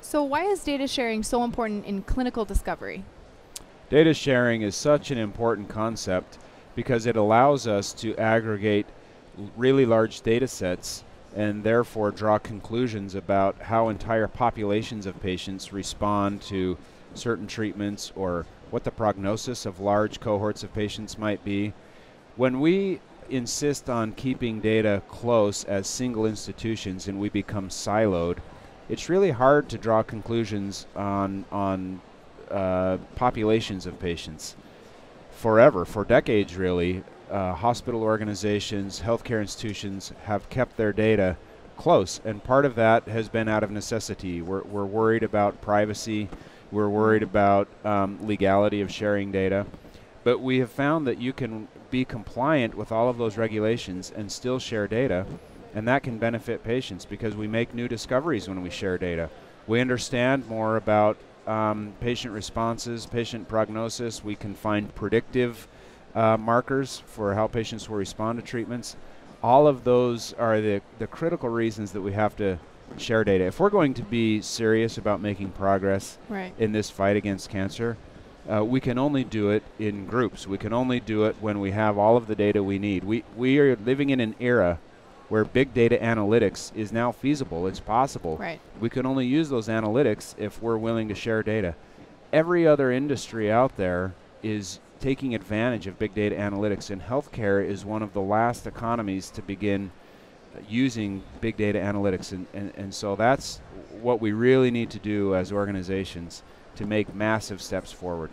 So why is data sharing so important in clinical discovery? Data sharing is such an important concept because it allows us to aggregate really large data sets and therefore draw conclusions about how entire populations of patients respond to certain treatments or what the prognosis of large cohorts of patients might be. When we insist on keeping data close as single institutions and we become siloed, it's really hard to draw conclusions on populations of patients. Forever, for decades really, hospital organizations, healthcare institutions have kept their data close, and part of that has been out of necessity. We're worried about privacy, we're worried about legality of sharing data, but we have found that you can be compliant with all of those regulations and still share data, and that can benefit patients because we make new discoveries when we share data. We understand more about patient responses, patient prognosis. We can find predictive markers for how patients will respond to treatments. All of those are the critical reasons that we have to share data. If we're going to be serious about making progress in this fight against cancer, we can only do it in groups. We can only do it when we have all of the data we need. We are living in an era where big data analytics is now feasible. It's possible. Right. We can only use those analytics if we're willing to share data. Every other industry out there is taking advantage of big data analytics, and healthcare is one of the last economies to begin using big data analytics. And so that's what we really need to do as organizations to make massive steps forward.